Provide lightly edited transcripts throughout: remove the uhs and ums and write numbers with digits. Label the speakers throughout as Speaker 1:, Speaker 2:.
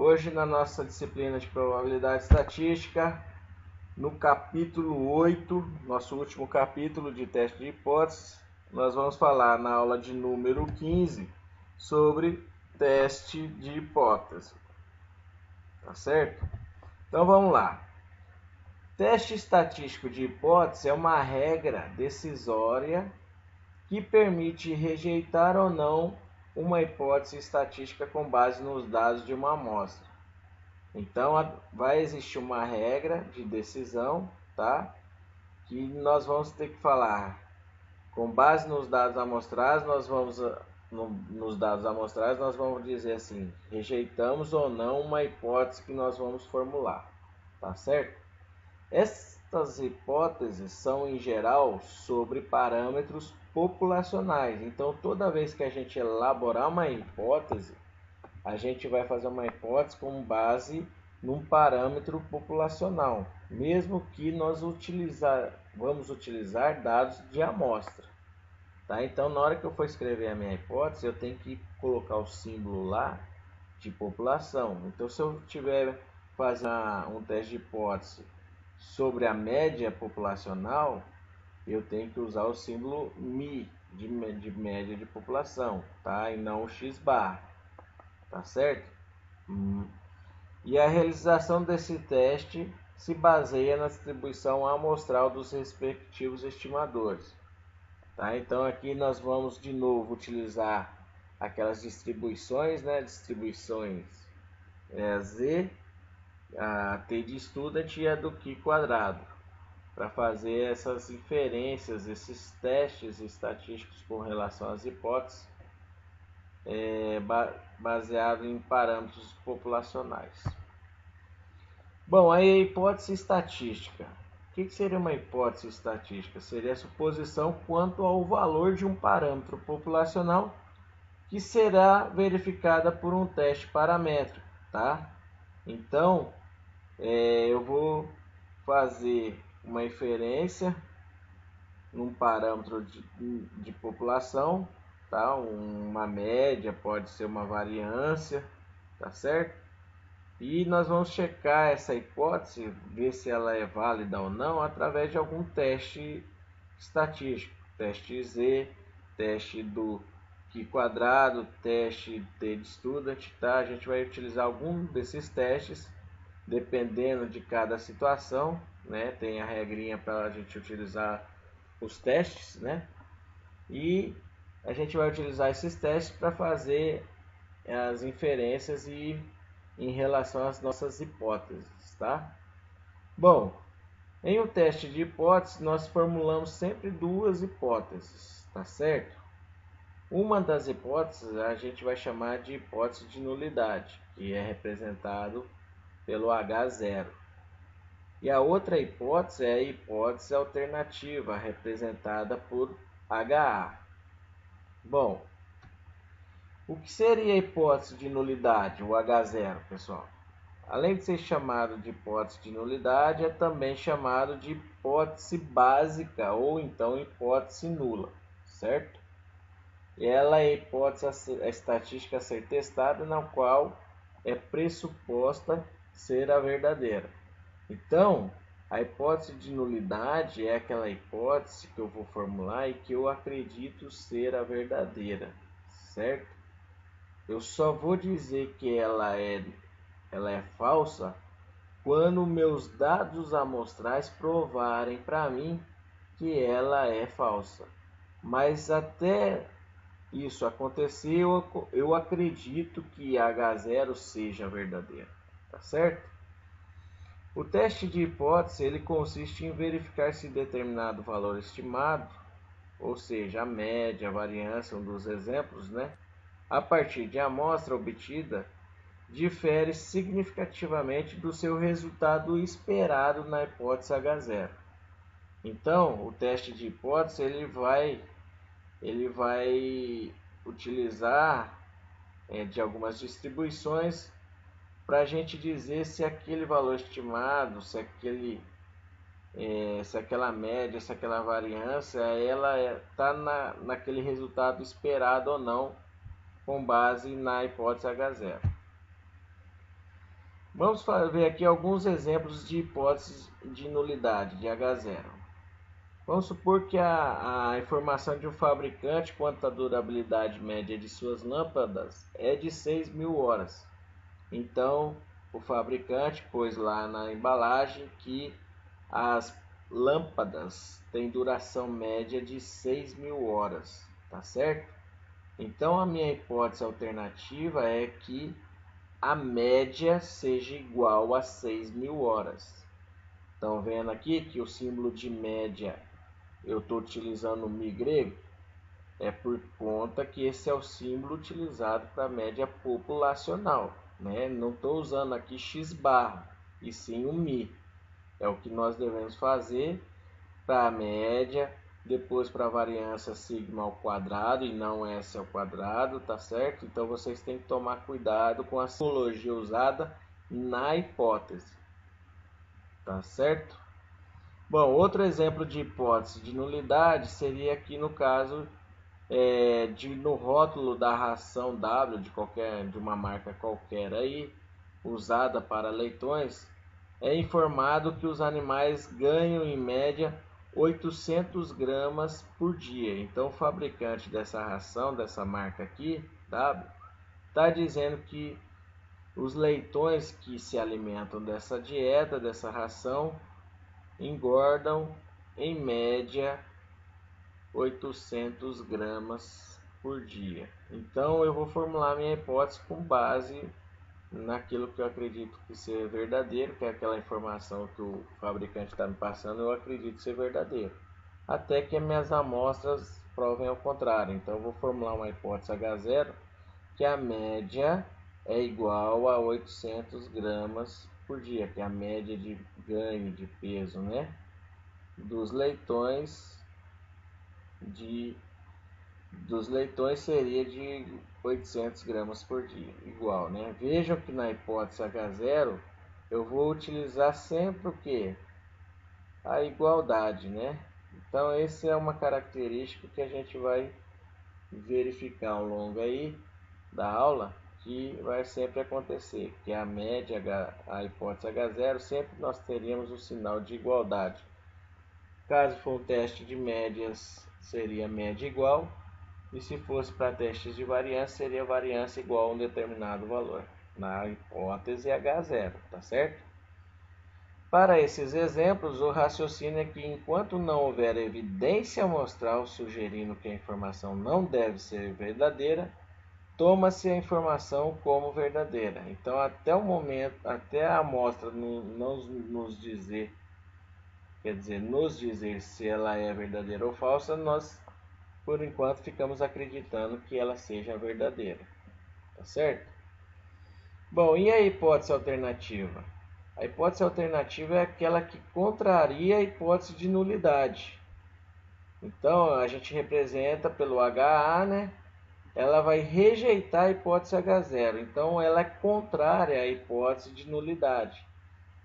Speaker 1: Hoje, na nossa disciplina de probabilidade estatística, no capítulo 8, nosso último capítulo de teste de hipóteses, nós vamos falar na aula de número 15 sobre teste de hipótese. Tá certo? Então vamos lá. Teste estatístico de hipótese é uma regra decisória que permite rejeitar ou não uma hipótese estatística com base nos dados de uma amostra. Então, vai existir uma regra de decisão, tá? Que nós vamos ter que falar. Com base nos dados amostrais, nós vamos dizer assim, rejeitamos ou não uma hipótese que nós vamos formular, tá certo? Estas hipóteses são, em geral, sobre parâmetros populacionais. Então, toda vez que a gente elaborar uma hipótese, a gente vai fazer uma hipótese com base num parâmetro populacional, mesmo que nós vamos utilizar dados de amostra. Tá? Então, na hora que eu for escrever a minha hipótese, eu tenho que colocar o símbolo lá de população. Então, se eu tiver fazendo um teste de hipótese sobre a média populacional, eu tenho que usar o símbolo μ de média de população, tá? E não o x bar, tá certo? E a realização desse teste se baseia na distribuição amostral dos respectivos estimadores. Tá? Então aqui nós vamos de novo utilizar aquelas distribuições, né? Distribuições Z, a T de student e a do Q quadrado, para fazer essas inferências, esses testes estatísticos com relação às hipóteses, baseado em parâmetros populacionais. Bom, aí a hipótese estatística. O que seria uma hipótese estatística? Seria a suposição quanto ao valor de um parâmetro populacional que será verificada por um teste paramétrico, tá? Então, eu vou fazer uma inferência num parâmetro de população, tá? Uma média, pode ser uma variância, tá certo? E nós vamos checar essa hipótese, ver se ela é válida ou não, através de algum teste estatístico, teste Z, teste do Q quadrado, teste T de student, tá? A gente vai utilizar algum desses testes, dependendo de cada situação, né? Tem a regrinha para a gente utilizar os testes, né? E a gente vai utilizar esses testes para fazer as inferências e em relação às nossas hipóteses, tá? Bom, em um teste de hipótese, nós formulamos sempre duas hipóteses, tá certo? Uma das hipóteses a gente vai chamar de hipótese de nulidade, que é representado pelo H0. E a outra hipótese é a hipótese alternativa, representada por HA. Bom, o que seria a hipótese de nulidade, o H0, pessoal? Além de ser chamado de hipótese de nulidade, é também chamado de hipótese básica ou então hipótese nula, certo? Ela é a hipótese estatística a ser testada, na qual é pressuposta ser a verdadeira. Então, a hipótese de nulidade é aquela hipótese que eu vou formular e que eu acredito ser a verdadeira, certo? Eu só vou dizer que ela é falsa quando meus dados amostrais provarem para mim que ela é falsa. Mas até isso acontecer, eu acredito que H0 seja verdadeira, tá certo? O teste de hipótese ele consiste em verificar se determinado valor estimado, ou seja, a média, a variância, um dos exemplos, né? A partir de amostra obtida, difere significativamente do seu resultado esperado na hipótese H0. Então, o teste de hipótese ele vai utilizar de algumas distribuições para a gente dizer se aquele valor estimado, se aquela média, se aquela variância, ela está naquele resultado esperado ou não, com base na hipótese H0. Vamos ver aqui alguns exemplos de hipóteses de nulidade de H0. Vamos supor que a informação de um fabricante quanto à durabilidade média de suas lâmpadas é de 6.000 horas. Então, o fabricante pôs lá na embalagem que as lâmpadas têm duração média de 6.000 horas, tá certo? Então, a minha hipótese alternativa é que a média seja igual a 6.000 horas. Estão vendo aqui que o símbolo de média eu estou utilizando o Mi grego? É por conta que esse é o símbolo utilizado para a média populacional, né? Não estou usando aqui x barra, e sim o Mi. É o que nós devemos fazer para a média, depois para a variância sigma ao quadrado e não S ao quadrado, tá certo? Então vocês têm que tomar cuidado com a simbologia usada na hipótese, tá certo? Bom, outro exemplo de hipótese de nulidade seria aqui no caso no rótulo da ração W de uma marca qualquer aí, usada para leitões, é informado que os animais ganham em média 800 gramas por dia. Então o fabricante dessa ração, dessa marca aqui, W, está dizendo que os leitões que se alimentam dessa dieta, dessa ração, engordam em média 800 gramas por dia. Então eu vou formular minha hipótese com base naquilo que eu acredito que seja verdadeiro, que é aquela informação que o fabricante está me passando, eu acredito ser verdadeiro, até que as minhas amostras provem ao contrário. Então eu vou formular uma hipótese H0, que a média é igual a 800 gramas por dia, que é a média de ganho de peso, né, dos leitões seria de 800 gramas por dia, igual, né? Vejam que na hipótese H0 eu vou utilizar sempre o que? A igualdade, né? Então essa é uma característica que a gente vai verificar ao longo aí da aula, que vai sempre acontecer, que a média, a hipótese H0, sempre nós teríamos o sinal de igualdade. Caso for um teste de médias, seria média igual. E se fosse para testes de variância, seria variância igual a um determinado valor, na hipótese H0, tá certo? Para esses exemplos, o raciocínio é que enquanto não houver evidência amostral sugerindo que a informação não deve ser verdadeira, toma-se a informação como verdadeira. Então, até o momento, até a amostra nos dizer, nos dizer se ela é verdadeira ou falsa, nós por enquanto ficamos acreditando que ela seja verdadeira, tá certo? Bom, e a hipótese alternativa? A hipótese alternativa é aquela que contraria a hipótese de nulidade. Então, a gente representa pelo HA, né? Ela vai rejeitar a hipótese H0. Então, ela é contrária à hipótese de nulidade.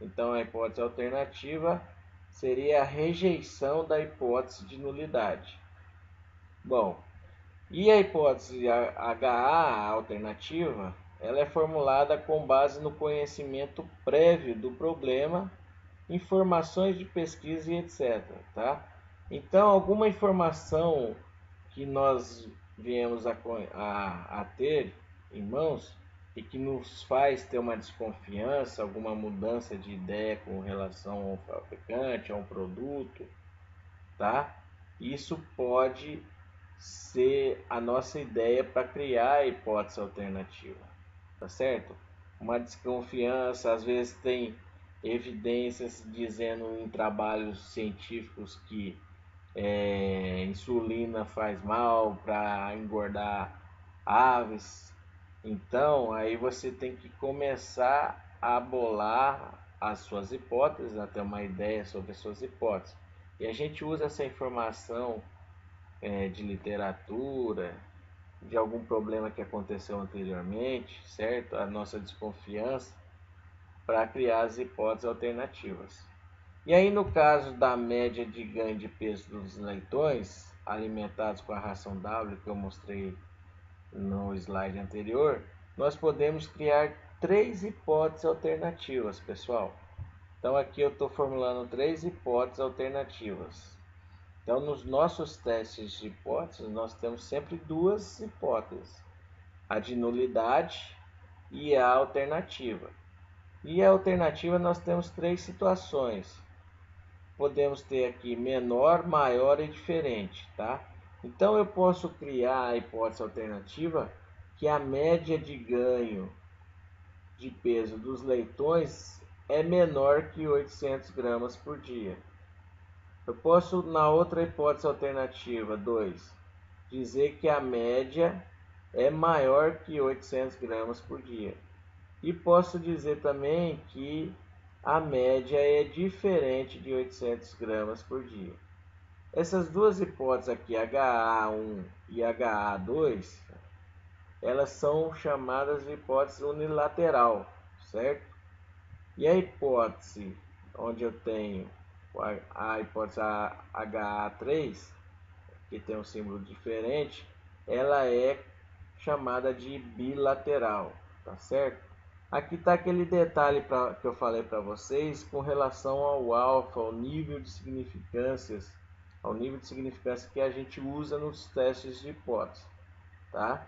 Speaker 1: Então, a hipótese alternativa seria a rejeição da hipótese de nulidade. Bom, e a hipótese HA alternativa, ela é formulada com base no conhecimento prévio do problema, informações de pesquisa e etc. Tá? Então, alguma informação que nós viemos a ter em mãos e que nos faz ter uma desconfiança, alguma mudança de ideia com relação ao fabricante, a um produto, tá? Isso pode ser a nossa ideia para criar a hipótese alternativa, tá certo? Uma desconfiança, às vezes tem evidências dizendo em trabalhos científicos que insulina faz mal para engordar aves. Então, aí você tem que começar a bolar as suas hipóteses, a ter uma ideia sobre as suas hipóteses. E a gente usa essa informação de literatura, de algum problema que aconteceu anteriormente, certo? A nossa desconfiança para criar as hipóteses alternativas. E aí, no caso da média de ganho de peso dos leitões alimentados com a ração W que eu mostrei no slide anterior, nós podemos criar três hipóteses alternativas, pessoal. Então aqui eu estou formulando três hipóteses alternativas. Então nos nossos testes de hipóteses nós temos sempre duas hipóteses, a de nulidade e a alternativa. E a alternativa nós temos três situações. Podemos ter aqui menor, maior e diferente, tá? Então eu posso criar a hipótese alternativa que a média de ganho de peso dos leitões é menor que 800 gramas por dia. Eu posso, na outra hipótese alternativa 2, dizer que a média é maior que 800 gramas por dia. E posso dizer também que a média é diferente de 800 gramas por dia. Essas duas hipóteses aqui, HA1 e HA2, elas são chamadas de hipótese unilateral, certo? E a hipótese onde eu tenho a hipótese HA3, que tem um símbolo diferente, ela é chamada de bilateral, tá certo? Aqui está aquele detalhe que eu falei para vocês com relação ao alfa, ao nível de significâncias, que a gente usa nos testes de hipótese, tá?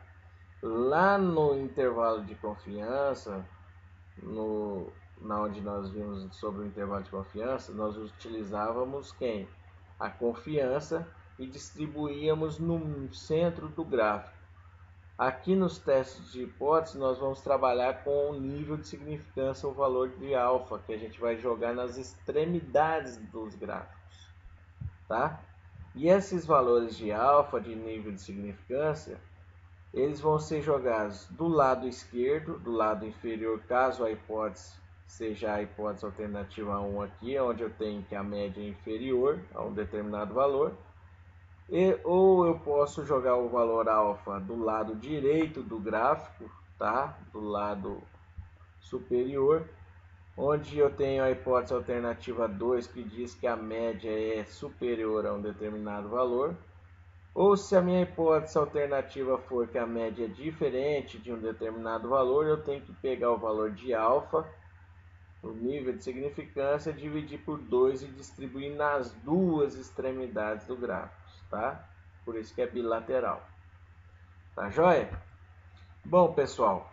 Speaker 1: Lá no intervalo de confiança, onde nós vimos sobre o intervalo de confiança, nós utilizávamos quem? A confiança e distribuíamos no centro do gráfico. Aqui nos testes de hipótese nós vamos trabalhar com o nível de significância, o valor de alfa, que a gente vai jogar nas extremidades dos gráficos, tá? E esses valores de alfa, de nível de significância, eles vão ser jogados do lado esquerdo, do lado inferior, caso a hipótese seja a hipótese alternativa 1 aqui, onde eu tenho que a média é inferior a um determinado valor. Ou eu posso jogar o valor alfa do lado direito do gráfico, tá? Do lado superior, onde eu tenho a hipótese alternativa 2, que diz que a média é superior a um determinado valor. Ou se a minha hipótese alternativa for que a média é diferente de um determinado valor, eu tenho que pegar o valor de alfa, o nível de significância, dividir por 2 e distribuir nas duas extremidades do gráfico, tá? Por isso que é bilateral. Tá joia? Bom, pessoal,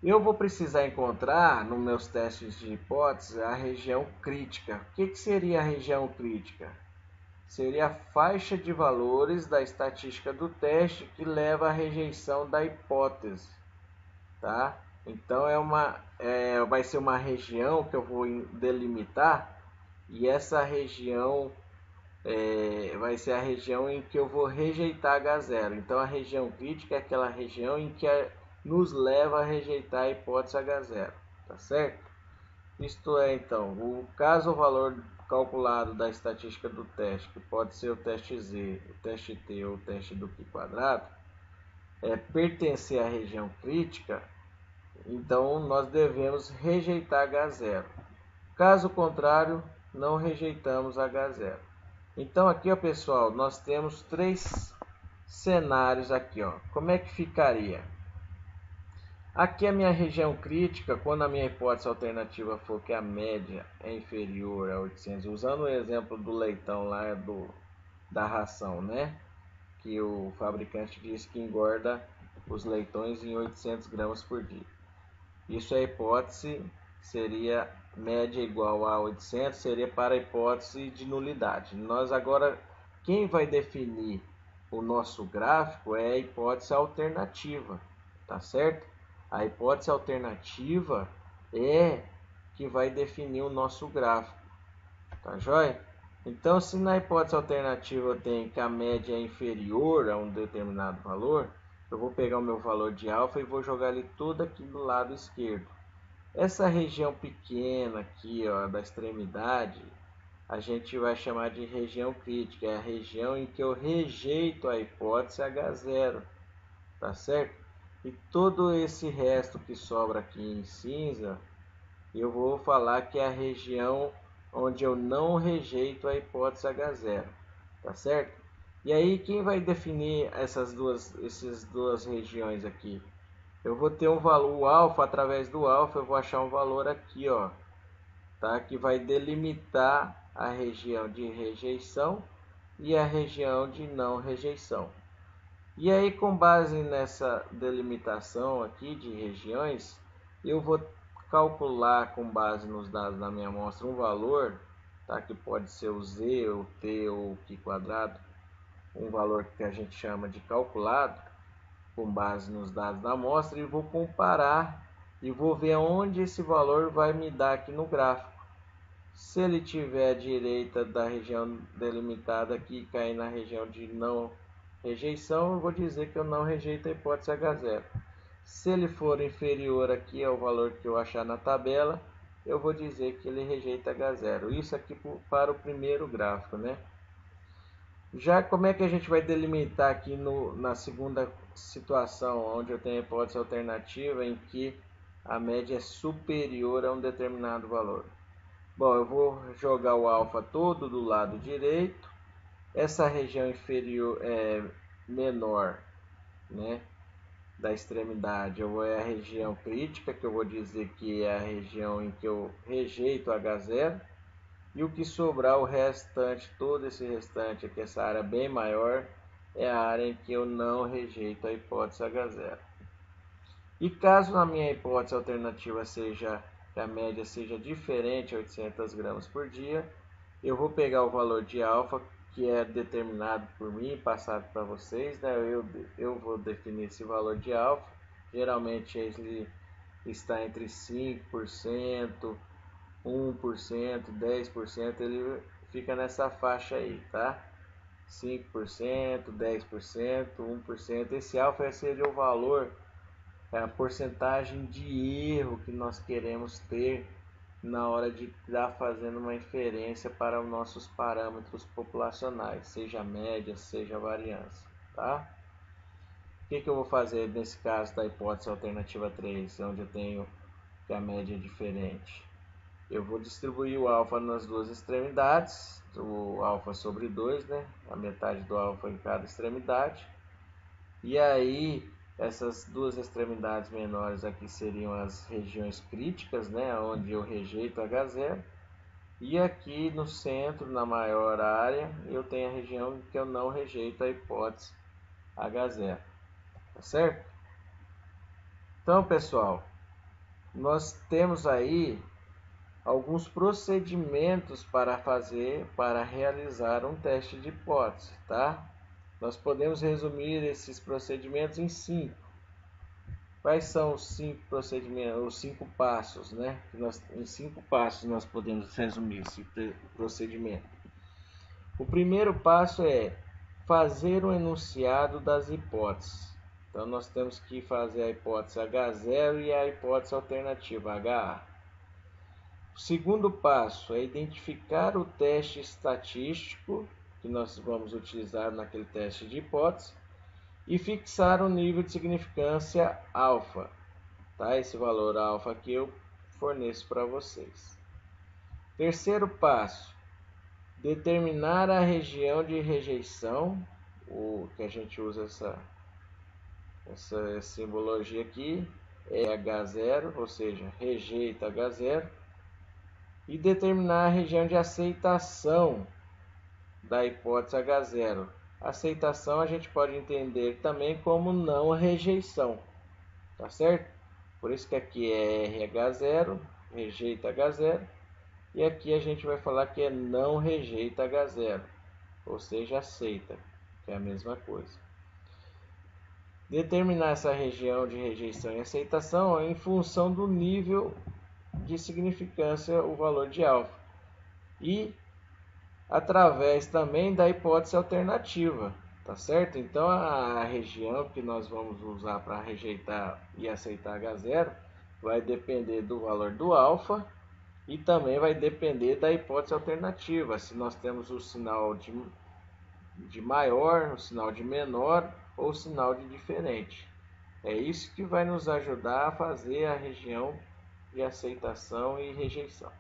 Speaker 1: eu vou precisar encontrar nos meus testes de hipótese a região crítica. O que seria a região crítica? Seria a faixa de valores da estatística do teste que leva à rejeição da hipótese, tá? Então vai ser uma região que eu vou delimitar, e essa região vai ser a região em que eu vou rejeitar H0. Então a região crítica é aquela região em que nos leva a rejeitar a hipótese H0, tá certo? Isto é, então, caso o valor calculado da estatística do teste, que pode ser o teste Z, o teste T ou o teste do π quadrado, pertencer à região crítica, então nós devemos rejeitar H0. Caso contrário, não rejeitamos H0. Então aqui, ó, pessoal, nós temos três cenários aqui, ó. Como é que ficaria? Aqui a minha região crítica, quando a minha hipótese alternativa for que a média é inferior a 800, usando o exemplo do leitão lá da ração, né? Que o fabricante diz que engorda os leitões em 800 gramas por dia. Isso é a hipótese, seria média igual a 800, seria para a hipótese de nulidade. Nós agora, quem vai definir o nosso gráfico é a hipótese alternativa, tá certo? A hipótese alternativa é que vai definir o nosso gráfico, tá joia? Então, se na hipótese alternativa eu tenho que a média é inferior a um determinado valor, eu vou pegar o meu valor de alfa e vou jogar ele todo aqui do lado esquerdo. Essa região pequena aqui, ó, da extremidade, a gente vai chamar de região crítica, é a região em que eu rejeito a hipótese H0, tá certo? E todo esse resto que sobra aqui em cinza, eu vou falar que é a região onde eu não rejeito a hipótese H0, tá certo? E aí quem vai definir essas duas regiões aqui? eu vou ter um valor, o alfa, através do alfa eu vou achar um valor aqui, ó, tá? Que vai delimitar a região de rejeição e a região de não rejeição. E aí, com base nessa delimitação aqui de regiões, eu vou calcular com base nos dados da minha amostra um valor, tá? Que pode ser o z, o t ou o π quadrado, um valor que a gente chama de calculado, com base nos dados da amostra, e vou comparar e vou ver onde esse valor vai me dar aqui no gráfico. Se ele tiver à direita da região delimitada aqui e cair na região de não rejeição, eu vou dizer que eu não rejeito a hipótese H0. Se ele for inferior aqui ao valor que eu achar na tabela, eu vou dizer que ele rejeita H0. Isso aqui para o primeiro gráfico, né? Já como é que a gente vai delimitar aqui na segunda situação, onde eu tenho a hipótese alternativa em que a média é superior a um determinado valor? Bom, eu vou jogar o alfa todo do lado direito. Essa região inferior menor, né, da extremidade, é a região crítica, que eu vou dizer que é a região em que eu rejeito H0. E o que sobrar, o restante, todo esse restante aqui, essa área bem maior, é a área em que eu não rejeito a hipótese H0. E caso a minha hipótese alternativa seja que a média seja diferente a 800 gramas por dia, eu vou pegar o valor de alfa, que é determinado por mim e passado para vocês, né? Eu vou definir esse valor de alfa. Geralmente ele está entre 5%, 1%, 10%, ele fica nessa faixa aí, tá? 5%, 10%, 1%. Esse alfa seria o valor, a porcentagem de erro que nós queremos ter na hora de estar fazendo uma inferência para os nossos parâmetros populacionais, seja média, seja variância, tá? O que eu vou fazer nesse caso da hipótese alternativa 3, onde eu tenho que a média é diferente? Eu vou distribuir o alfa nas duas extremidades, o alfa sobre 2, né? A metade do alfa em cada extremidade. E aí, essas duas extremidades menores aqui seriam as regiões críticas, né? Onde eu rejeito H0. E aqui no centro, na maior área, eu tenho a região que eu não rejeito a hipótese H0. Tá certo? Então, pessoal, nós temos aí alguns procedimentos para realizar um teste de hipótese, tá? Nós podemos resumir esses procedimentos em 5. Quais são os 5 procedimentos, os 5 passos, né? Em 5 passos nós podemos resumir esse procedimento. O primeiro passo é fazer um enunciado das hipóteses. Então nós temos que fazer a hipótese H0 e a hipótese alternativa HA. O segundo passo é identificar o teste estatístico que nós vamos utilizar naquele teste de hipótese e fixar o nível de significância alfa, tá? Esse valor alfa aqui eu forneço para vocês. Terceiro passo, determinar a região de rejeição, o que a gente usa essa simbologia aqui é H0, ou seja, rejeita H0. E determinar a região de aceitação da hipótese H0. Aceitação a gente pode entender também como não rejeição, tá certo? Por isso que aqui é RH0, rejeita H0, e aqui a gente vai falar que é não rejeita H0, ou seja, aceita, que é a mesma coisa. Determinar essa região de rejeição e aceitação em função do nível de significância, o valor de alfa. E através também da hipótese alternativa, tá certo? Então a região que nós vamos usar para rejeitar e aceitar H0 vai depender do valor do alfa e também vai depender da hipótese alternativa, se nós temos o sinal de maior, o sinal de menor ou o sinal de diferente. É isso que vai nos ajudar a fazer a região de aceitação e rejeição.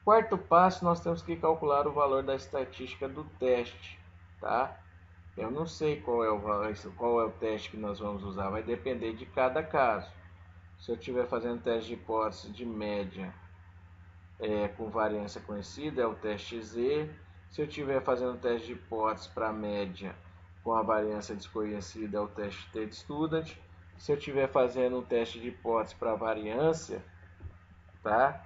Speaker 1: Quarto passo, nós temos que calcular o valor da estatística do teste, tá? Eu não sei qual é o teste que nós vamos usar, vai depender de cada caso. Se eu estiver fazendo teste de hipótese de média com variância conhecida, é o teste Z. Se eu estiver fazendo teste de hipótese para média com a variância desconhecida, é o teste T-Student. Se eu estiver fazendo um teste de hipótese para variância, tá?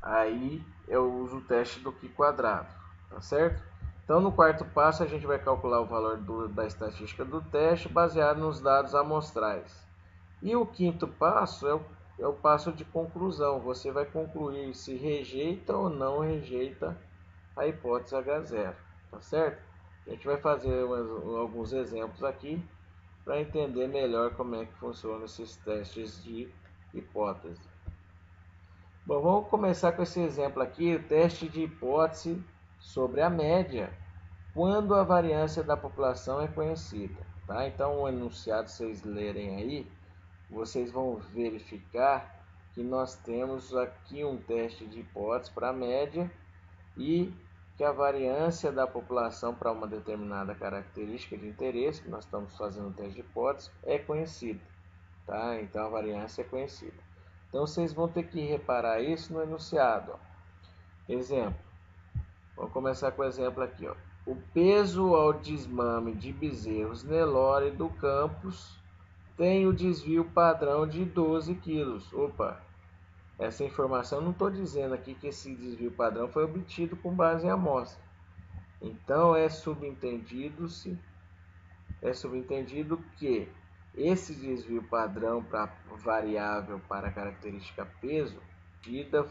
Speaker 1: Aí eu uso o teste do Q quadrado, tá certo? Então no quarto passo a gente vai calcular o valor da estatística do teste baseado nos dados amostrais. E o quinto passo é o passo de conclusão. Você vai concluir se rejeita ou não rejeita a hipótese H0, tá certo? A gente vai fazer alguns exemplos aqui para entender melhor como é que funcionam esses testes de hipótese. Bom, vamos começar com esse exemplo aqui, o teste de hipótese sobre a média, quando a variância da população é conhecida. Tá? Então, o enunciado, vocês lerem aí, vocês vão verificar que nós temos aqui um teste de hipótese para a média e que a variância da população para uma determinada característica de interesse, que nós estamos fazendo um teste de hipótese, é conhecida. Tá? Então, a variância é conhecida. Então, vocês vão ter que reparar isso no enunciado. Ó. Exemplo. Vamos começar com o exemplo aqui. Ó. O peso ao desmame de bezerros Nelore do campus tem o desvio padrão de 12 kg. Opa, essa informação não estou dizendo aqui que esse desvio padrão foi obtido com base em amostra. Então, é subentendido que esse desvio padrão para variável para a característica peso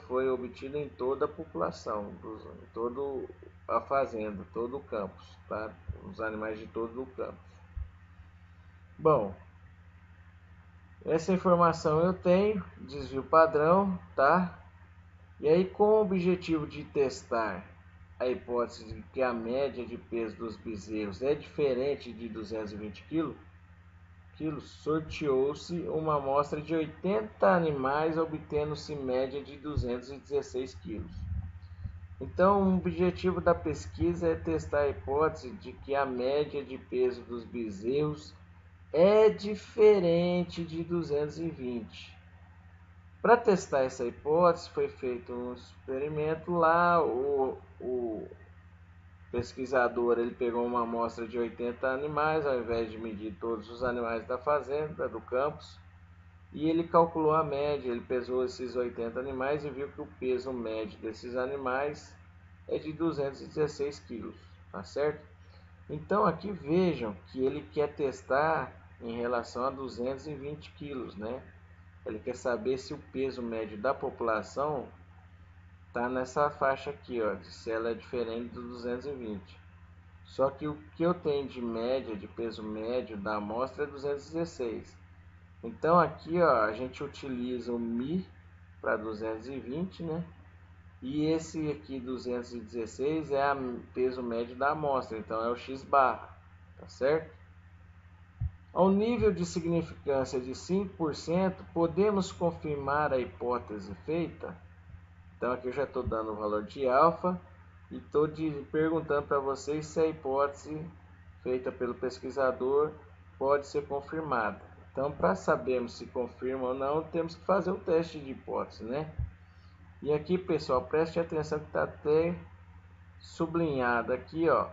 Speaker 1: foi obtido em toda a população, em toda a fazenda, todo o campus, tá? Os animais de todo o campus. Bom, essa informação eu tenho, desvio padrão, tá? E aí, com o objetivo de testar a hipótese de que a média de peso dos bezerros é diferente de 220 kg, sorteou-se uma amostra de 80 animais, obtendo-se média de 216 kg. Então, o objetivo da pesquisa é testar a hipótese de que a média de peso dos bezerros é diferente de 220. Para testar essa hipótese, foi feito um experimento lá, o pesquisador ele pegou uma amostra de 80 animais, ao invés de medir todos os animais da fazenda, do campus, e ele calculou a média, ele pesou esses 80 animais e viu que o peso médio desses animais é de 216 quilos, tá certo? Então aqui vejam que ele quer testar em relação a 220 quilos, né? Ele quer saber se o peso médio da população está nessa faixa aqui, ó, se ela é diferente do 220. Só que o que eu tenho de média, de peso médio da amostra é 216. Então aqui, ó, a gente utiliza o Mi para 220, né? E esse aqui 216 é o peso médio da amostra, então é o X barra, tá certo? Ao nível de significância de 5%, podemos confirmar a hipótese feita? Então aqui eu já estou dando o valor de alfa e estou perguntando para vocês se a hipótese feita pelo pesquisador pode ser confirmada. Então, para sabermos se confirma ou não, temos que fazer o teste de hipótese, né? E aqui, pessoal, preste atenção que está até sublinhado aqui, ó,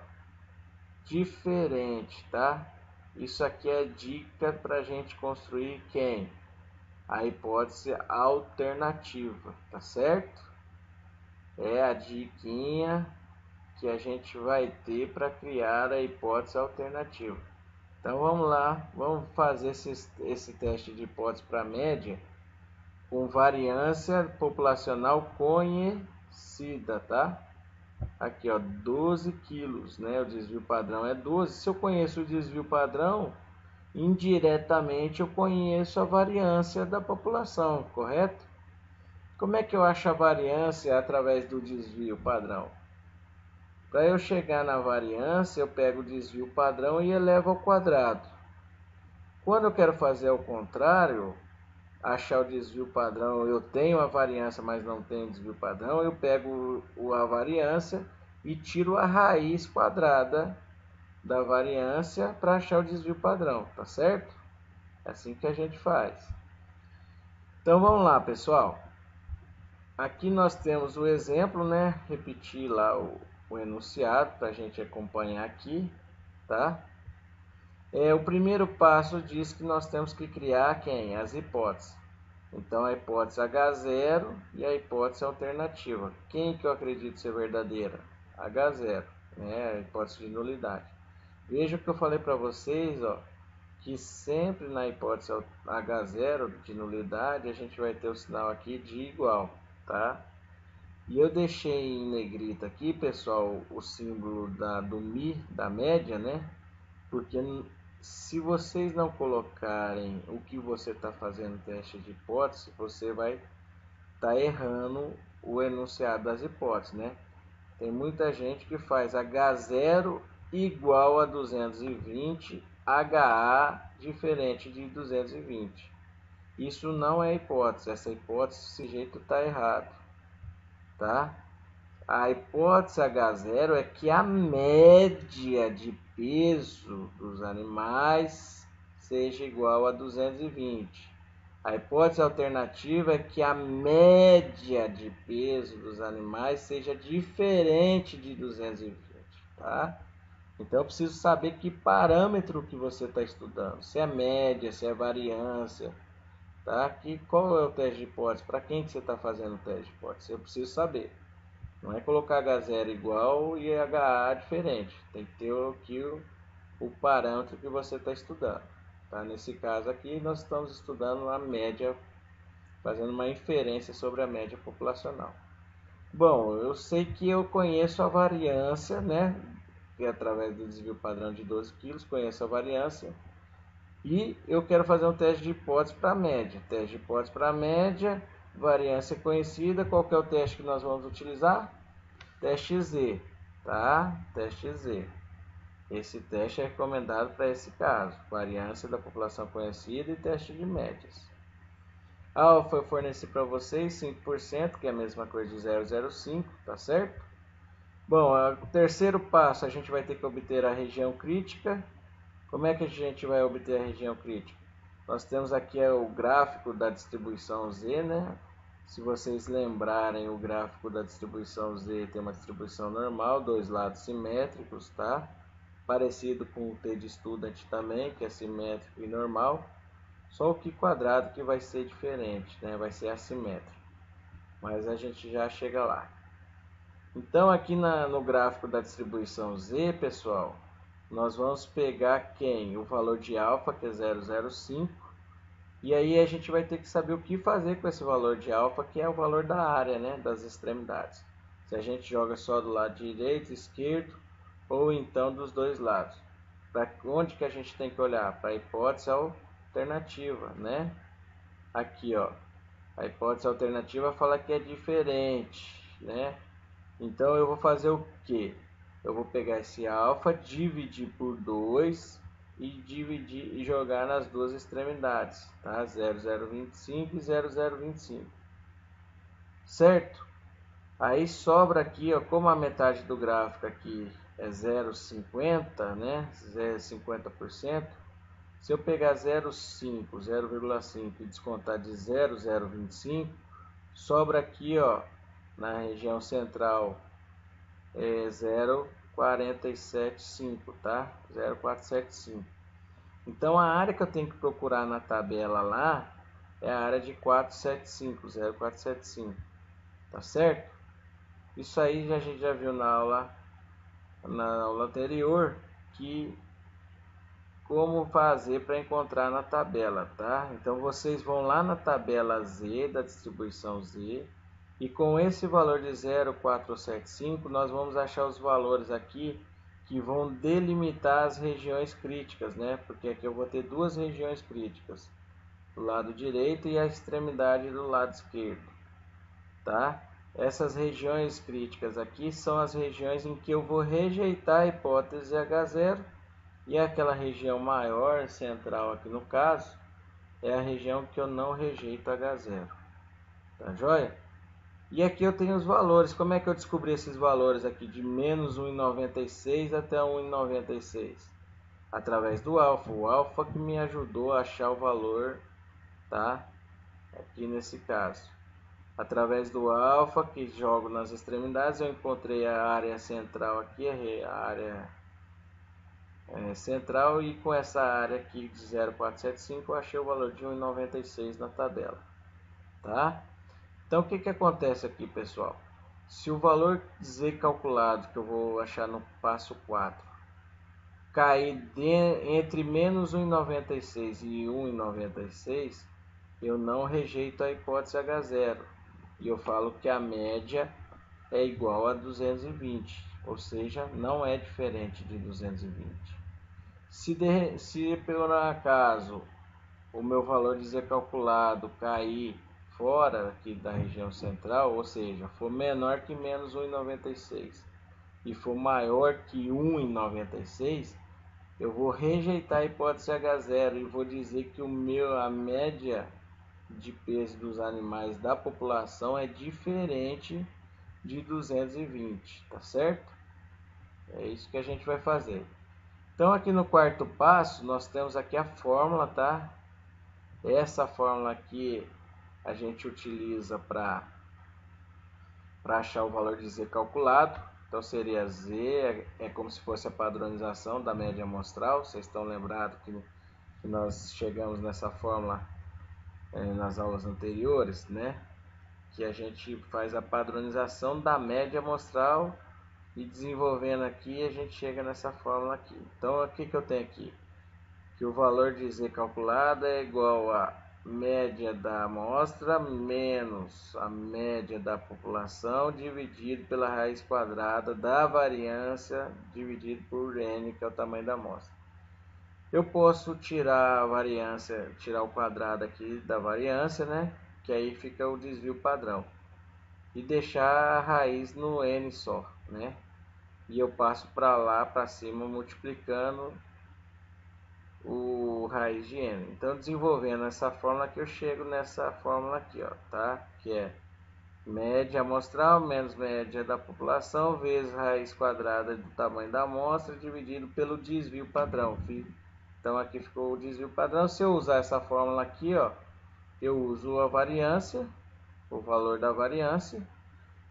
Speaker 1: diferente, tá? Isso aqui é dica para a gente construir quem? A hipótese alternativa, tá certo? É a diquinha que a gente vai ter para criar a hipótese alternativa. Então vamos lá, vamos fazer esse teste de hipótese para média com variância populacional conhecida, tá? Aqui, ó, 12 quilos, né? O desvio padrão é 12. Se eu conheço o desvio padrão, indiretamente eu conheço a variância da população, correto? Como é que eu acho a variância através do desvio padrão? Para eu chegar na variância, eu pego o desvio padrão e elevo ao quadrado. Quando eu quero fazer ao contrário, achar o desvio padrão, eu tenho a variância, mas não tenho desvio padrão, eu pego a variância e tiro a raiz quadrada da variância para achar o desvio padrão, tá certo? É assim que a gente faz. Então vamos lá, pessoal. Aqui nós temos o exemplo, né? Repetir lá o enunciado para a gente acompanhar aqui, tá? O primeiro passo diz que nós temos que criar quem? As hipóteses. Então a hipótese H0 e a hipótese alternativa. Quem que eu acredito ser verdadeira? H0, né? A hipótese de nulidade. Veja o que eu falei para vocês, ó, que sempre na hipótese H0 de nulidade a gente vai ter o sinal aqui de igual, tá? E eu deixei em negrito aqui, pessoal, o símbolo do Mi, da média, né? Porque se vocês não colocarem o que você está fazendo no teste de hipótese, você vai estar errando o enunciado das hipóteses, né? Tem muita gente que faz H0 igual a 220, HA diferente de 220. Isso não é hipótese, essa hipótese, esse jeito está errado, tá? A hipótese H0 é que a média de peso dos animais seja igual a 220. A hipótese alternativa é que a média de peso dos animais seja diferente de 220, tá? Então eu preciso saber que parâmetro que você está estudando, se é média, se é variância, tá? Qual é o teste de hipótese? Para quem que você está fazendo o teste de hipótese? Eu preciso saber. Não é colocar H0 igual e HA diferente. Tem que ter aqui o parâmetro que você está estudando. Tá? Nesse caso aqui, nós estamos estudando a média, fazendo uma inferência sobre a média populacional. Bom, eu sei que eu conheço a variância, né? Que é através do desvio padrão de 12 kg, conheço a variância. E eu quero fazer um teste de hipótese para a média. Teste de hipótese para a média, variância conhecida. Qual que é o teste que nós vamos utilizar? Teste Z, tá? Teste Z. Esse teste é recomendado para esse caso, variância da população conhecida e teste de médias. Alfa eu forneci para vocês 5%, que é a mesma coisa de 0,05, tá certo? Bom, o terceiro passo a gente vai ter que obter a região crítica. Como é que a gente vai obter a região crítica? Nós temos aqui o gráfico da distribuição Z, né? Se vocês lembrarem, o gráfico da distribuição Z tem uma distribuição normal, dois lados simétricos, tá? Parecido com o T de Student também, que é simétrico e normal. Só o Q quadrado que vai ser diferente, né? Vai ser assimétrico. Mas a gente já chega lá. Então aqui no gráfico da distribuição Z, pessoal, nós vamos pegar quem? O valor de alfa, que é 0,05. E aí a gente vai ter que saber o que fazer com esse valor de alfa, que é o valor da área, né, das extremidades. Se a gente joga só do lado direito, esquerdo, ou então dos dois lados. Para onde que a gente tem que olhar? Para a hipótese alternativa, né? Aqui, ó. A hipótese alternativa fala que é diferente, né? Então eu vou fazer o quê? Eu vou pegar esse alfa, dividir por 2 e dividir e jogar nas duas extremidades, tá? 0,025 e 0,025. Certo? Aí sobra aqui, ó, como a metade do gráfico aqui é 0,50, né? 0,50%. Se eu pegar 0,5 e descontar de 0,025, sobra aqui, ó, na região central é 0,475, tá? 0,475. Então a área que eu tenho que procurar na tabela lá é a área de 475, 0,475, tá certo? Isso aí a gente já viu na aula anterior, que como fazer para encontrar na tabela, tá? Então vocês vão lá na tabela Z da distribuição Z e com esse valor de 0,475 nós vamos achar os valores aqui que vão delimitar as regiões críticas, né? Porque aqui eu vou ter duas regiões críticas, do lado direito e a extremidade do lado esquerdo, tá? Essas regiões críticas aqui são as regiões em que eu vou rejeitar a hipótese H0. E aquela região maior, central aqui no caso, é a região que eu não rejeito H0. Tá joia? E aqui eu tenho os valores. Como é que eu descobri esses valores aqui de menos 1,96 até 1,96? Através do alfa. O alfa que me ajudou a achar o valor, tá? Aqui nesse caso. Através do alfa que jogo nas extremidades, eu encontrei a área central aqui, a área central, e com essa área aqui de 0,475 eu achei o valor de 1,96 na tabela, tá? Então o que que acontece aqui, pessoal? Se o valor Z calculado, que eu vou achar no passo 4, cair entre menos 1,96 e 1,96, eu não rejeito a hipótese H0 e eu falo que a média é igual a 220, ou seja, não é diferente de 220. Se por acaso o meu valor de Z calculado cair fora aqui da região central, ou seja, for menor que menos 1,96 e for maior que 1,96, eu vou rejeitar a hipótese H0 e vou dizer que a média de peso dos animais da população é diferente de 220, tá certo? É isso que a gente vai fazer. Então aqui no quarto passo nós temos aqui a fórmula, tá? Essa fórmula aqui a gente utiliza para achar o valor de Z calculado. Então seria Z, é como se fosse a padronização da média amostral. Vocês estão lembrados que nós chegamos nessa fórmula nas aulas anteriores, né? Que a gente faz a padronização da média amostral e desenvolvendo aqui a gente chega nessa fórmula aqui. Então o que eu tenho aqui? Que o valor de Z calculado é igual a média da amostra menos a média da população dividido pela raiz quadrada da variância dividido por N, que é o tamanho da amostra. Eu posso tirar a variância, tirar o quadrado aqui da variância, né? Que aí fica o desvio padrão. E deixar a raiz no N só, né? E eu passo para lá, para cima, multiplicando o raiz de N. Então, desenvolvendo essa fórmula aqui, eu chego nessa fórmula aqui, ó, tá? Que é média amostral menos média da população vezes raiz quadrada do tamanho da amostra dividido pelo desvio padrão. Então, aqui ficou o desvio padrão. Se eu usar essa fórmula aqui, ó, eu uso a variância, o valor da variância.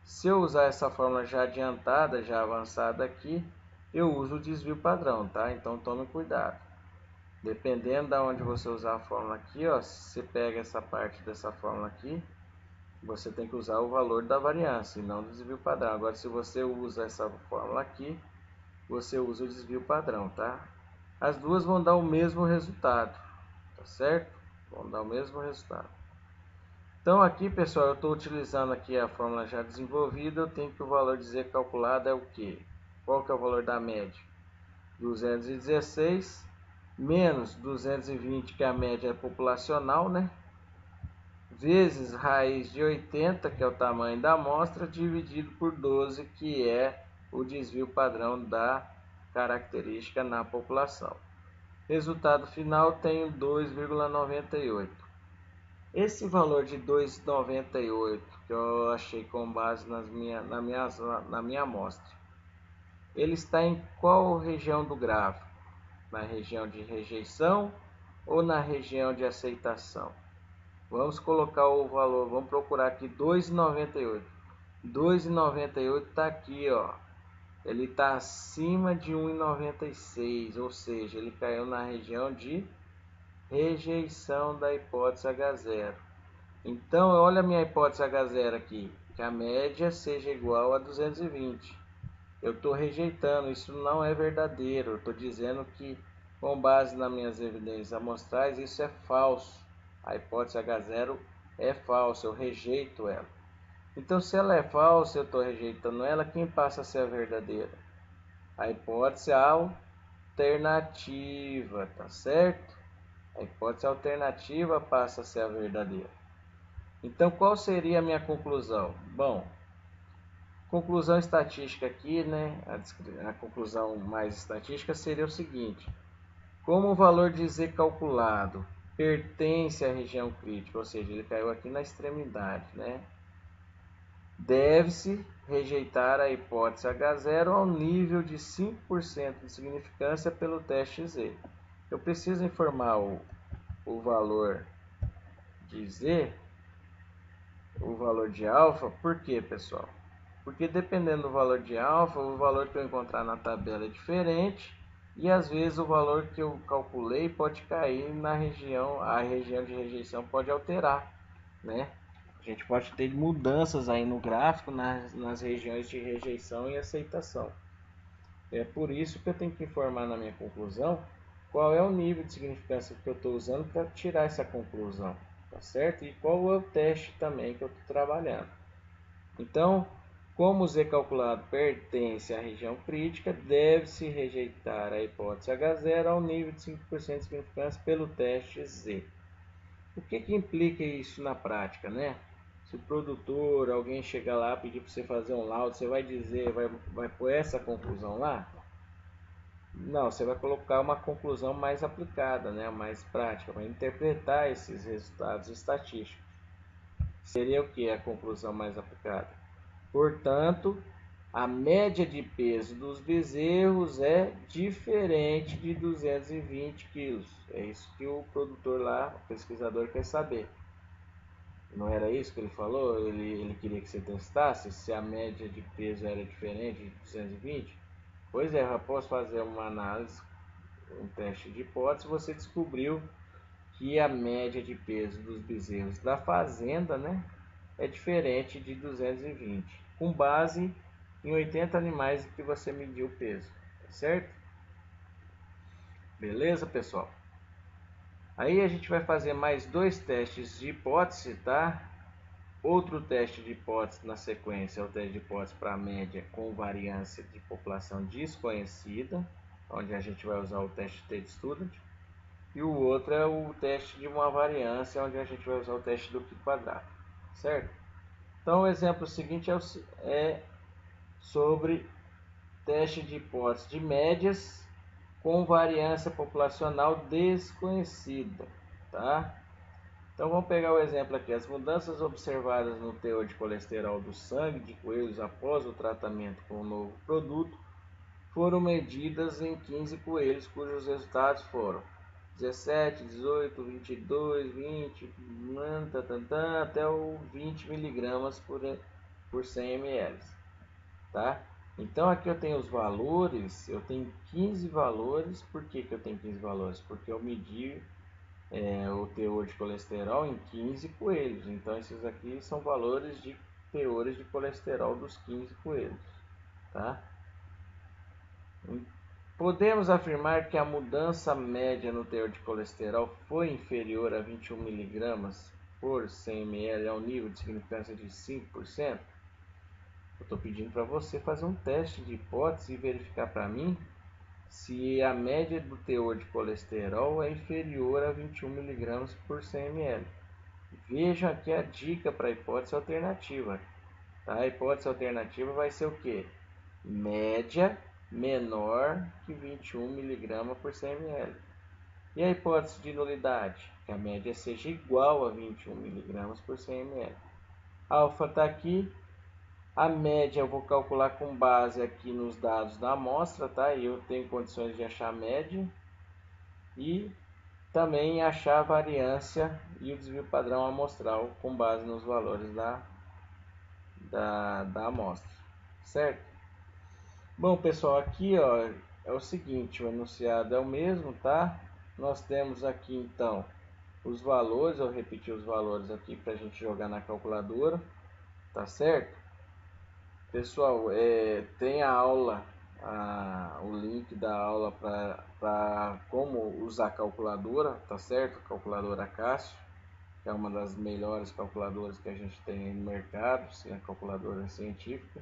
Speaker 1: Se eu usar essa fórmula já adiantada, já avançada aqui, eu uso o desvio padrão, tá? Então, tome cuidado. Dependendo de onde você usar a fórmula aqui, ó, se você pega essa parte dessa fórmula aqui, você tem que usar o valor da variância e não do desvio padrão. Agora, se você usa essa fórmula aqui, você usa o desvio padrão, tá? As duas vão dar o mesmo resultado, tá certo? Vão dar o mesmo resultado. Então, aqui, pessoal, eu estou utilizando aqui a fórmula já desenvolvida. Eu tenho que o valor de Z calculado é o quê? Qual que é o valor da média? 216 menos 220, que é a média populacional, né? Vezes raiz de 80, que é o tamanho da amostra, dividido por 12, que é o desvio padrão da característica na população. Resultado final, tenho 2,98. Esse valor de 2,98 que eu achei com base na minha amostra, ele está em qual região do gráfico? Na região de rejeição ou na região de aceitação? Vamos colocar o valor, vamos procurar aqui 2,98. 2,98 está aqui, ó. Ele está acima de 1,96, ou seja, ele caiu na região de rejeição da hipótese H0. Então, olha a minha hipótese H0 aqui, que a média seja igual a 220. Eu estou rejeitando, isso não é verdadeiro. Eu estou dizendo que, com base nas minhas evidências amostrais, isso é falso. A hipótese H0 é falsa, eu rejeito ela. Então, se ela é falsa, eu estou rejeitando ela, quem passa a ser a verdadeira? A hipótese alternativa, tá certo? A hipótese alternativa passa a ser a verdadeira. Então, qual seria a minha conclusão? Bom, conclusão estatística aqui, né? A conclusão mais estatística seria o seguinte: como o valor de Z calculado pertence à região crítica, ou seja, ele caiu aqui na extremidade, né? deve-se rejeitar a hipótese H0 ao nível de 5% de significância pelo teste Z. Eu preciso informar o valor de Z, o valor de alfa. Por quê, pessoal? Porque dependendo do valor de alfa, o valor que eu encontrar na tabela é diferente e às vezes o valor que eu calculei pode cair na região, a região de rejeição pode alterar, né? A gente pode ter mudanças aí no gráfico nas regiões de rejeição e aceitação. É por isso que eu tenho que informar na minha conclusão qual é o nível de significância que eu estou usando para tirar essa conclusão, tá certo? E qual é o teste também que eu estou trabalhando. Então, como o Z calculado pertence à região crítica, deve-se rejeitar a hipótese H0 ao nível de 5% de significância pelo teste Z. O que implica isso na prática, né? Se o produtor, alguém chegar lá pedir para você fazer um laudo, você vai dizer, vai pôr essa conclusão lá? Não, você vai colocar uma conclusão mais aplicada, né? Mais prática, vai interpretar esses resultados estatísticos. Seria o que a conclusão mais aplicada? Portanto, a média de peso dos bezerros é diferente de 220 quilos. É isso que o produtor lá, o pesquisador, quer saber. Não era isso que ele falou? Ele queria que você testasse se a média de peso era diferente de 220? Pois é, eu posso fazer uma análise, um teste de hipótese. Você descobriu que a média de peso dos bezerros da fazenda, né, é diferente de 220, com base em 80 animais que você mediu o peso, certo? Beleza, pessoal? Aí a gente vai fazer mais dois testes de hipótese, tá? Outro teste de hipótese na sequência é o teste de hipótese para média com variância de população desconhecida, onde a gente vai usar o teste T-Student. E o outro é o teste de uma variância, onde a gente vai usar o teste do Q quadrado, certo? Então o exemplo seguinte é sobre teste de hipótese de médias com variância populacional desconhecida, tá? Então vamos pegar o exemplo aqui. As mudanças observadas no teor de colesterol do sangue de coelhos após o tratamento com o novo produto foram medidas em 15 coelhos, cujos resultados foram 17, 18, 22, 20, até o 20 miligramas por 100 ml, tá? Então aqui eu tenho os valores, eu tenho 15 valores. Por que eu tenho 15 valores? Porque eu medi o teor de colesterol em 15 coelhos. Então esses aqui são valores de teores de colesterol dos 15 coelhos, tá? Podemos afirmar que a mudança média no teor de colesterol foi inferior a 21 mg por 100 ml ao nível de significância de 5%? Eu estou pedindo para você fazer um teste de hipótese e verificar para mim se a média do teor de colesterol é inferior a 21 mg por 100 ml. Vejam aqui a dica para a hipótese alternativa. Tá? A hipótese alternativa vai ser o quê? Média menor que 21 mg por 100 ml. E a hipótese de nulidade? Que a média seja igual a 21 mg por 100 ml. Alfa está aqui. A média eu vou calcular com base aqui nos dados da amostra, tá? E eu tenho condições de achar a média e também achar a variância e o desvio padrão amostral com base nos valores da amostra, certo? Bom, pessoal, aqui ó, é o seguinte, o enunciado é o mesmo, tá? Nós temos aqui então os valores, eu repeti os valores aqui para a gente jogar na calculadora, tá certo? Pessoal, tem a aula, o link da aula para como usar a calculadora, tá certo? Calculadora Cássio, que é uma das melhores calculadoras que a gente tem no mercado, a calculadora científica.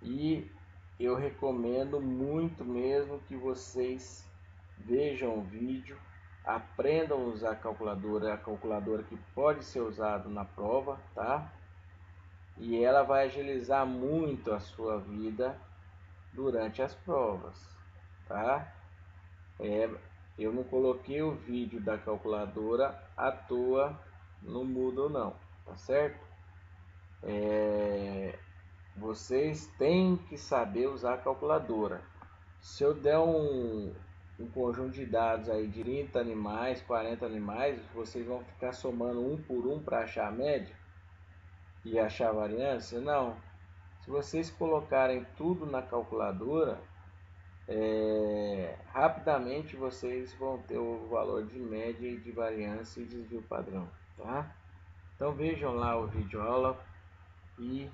Speaker 1: E eu recomendo muito mesmo que vocês vejam o vídeo, aprendam a usar a calculadora que pode ser usada na prova, tá? E ela vai agilizar muito a sua vida durante as provas, tá? Eu não coloquei o vídeo da calculadora à toa no Moodle não, tá certo? vocês têm que saber usar a calculadora. Se eu der um conjunto de dados aí de 30 animais, 40 animais, vocês vão ficar somando um por um para achar a média e achar a variância? Não. Se vocês colocarem tudo na calculadora, rapidamente vocês vão ter o valor de média e de variância e desvio padrão, tá? Então vejam lá o vídeo aula e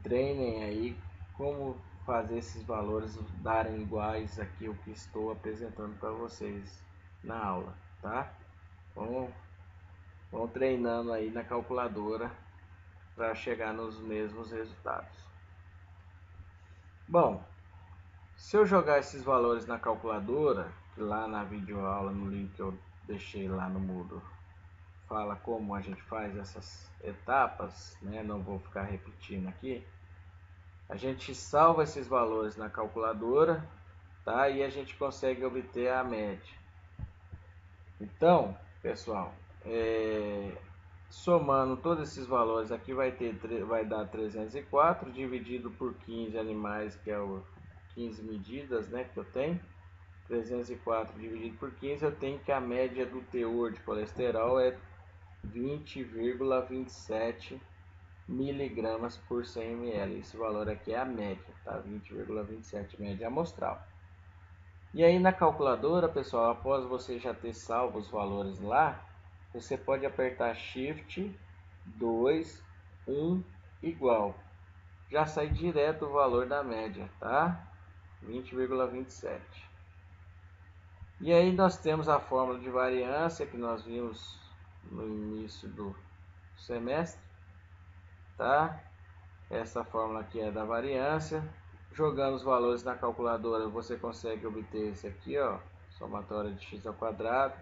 Speaker 1: treinem aí como fazer esses valores darem iguais aqui o que estou apresentando para vocês na aula, tá? Vão treinando aí na calculadora para chegar nos mesmos resultados. Bom, se eu jogar esses valores na calculadora, que lá na videoaula, no link que eu deixei lá no Moodle, fala como a gente faz essas etapas, né? Não vou ficar repetindo aqui. A gente salva esses valores na calculadora, tá? E a gente consegue obter a média. Então, pessoal, somando todos esses valores aqui vai dar 304 dividido por 15 animais, que é o 15 medidas, né, que eu tenho. 304 dividido por 15, eu tenho que a média do teor de colesterol é 20,27 miligramas por 100 ml. Esse valor aqui é a média, tá? 20,27 média amostral. E aí na calculadora, pessoal, após você já ter salvo os valores lá, você pode apertar Shift 2, 1 igual. Já sai direto o valor da média, tá? 20,27. E aí nós temos a fórmula de variância que nós vimos no início do semestre, tá? Essa fórmula aqui é da variância. Jogando os valores na calculadora, você consegue obter esse aqui, ó, somatória de x ao quadrado,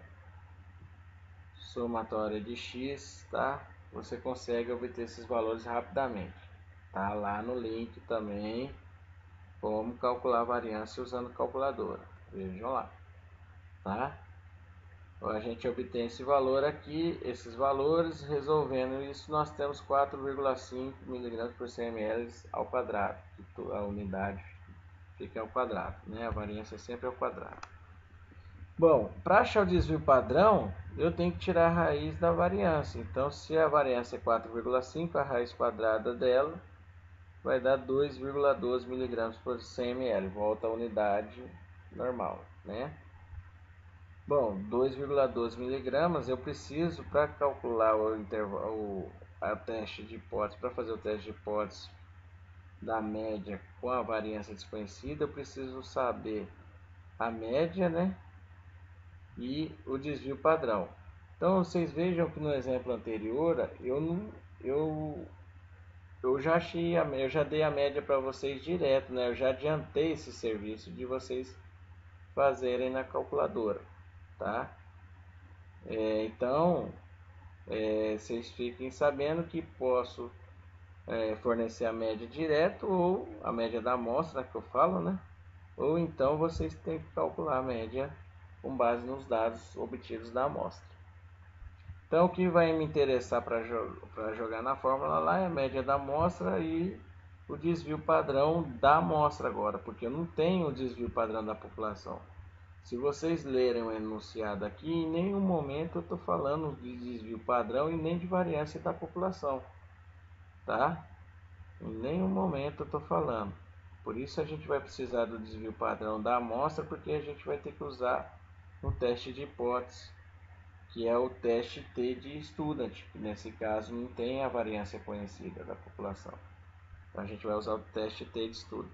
Speaker 1: somatória de x, tá? Você consegue obter esses valores rapidamente. Tá lá no link também como calcular a variância usando calculadora. Vejam lá, tá? A gente obtém esse valor aqui, esses valores, resolvendo isso nós temos 4,5 mg por 100 ml ao quadrado, a unidade fica ao quadrado, né? A variância é sempre ao quadrado. Bom, para achar o desvio padrão, eu tenho que tirar a raiz da variância. Então, se a variância é 4,5, a raiz quadrada dela vai dar 2,12 mg por 100 ml, volta à unidade normal, né? Bom, 2,12 miligramas eu preciso para calcular o intervalo, a teste de hipótese, para fazer o teste de hipótese da média com a variância desconhecida, eu preciso saber a média, né? E o desvio padrão. Então vocês vejam que no exemplo anterior eu já achei eu já dei a média para vocês direto, né? Eu já adiantei esse serviço de vocês fazerem na calculadora, tá? Então, vocês fiquem sabendo que posso fornecer a média direto ou a média da amostra que eu falo, né? Ou então vocês têm que calcular a média com base nos dados obtidos da amostra. Então, o que vai me interessar para jogar na fórmula lá é a média da amostra e o desvio padrão da amostra agora, porque eu não tenho o desvio padrão da população. Se vocês lerem o enunciado aqui, em nenhum momento eu estou falando de desvio padrão e nem de variância da população, tá? Em nenhum momento eu estou falando. Por isso a gente vai precisar do desvio padrão da amostra, porque a gente vai ter que usar no teste de hipótese, que é o teste T de Student, que nesse caso não tem a variância conhecida da população. Então a gente vai usar o teste T de Student.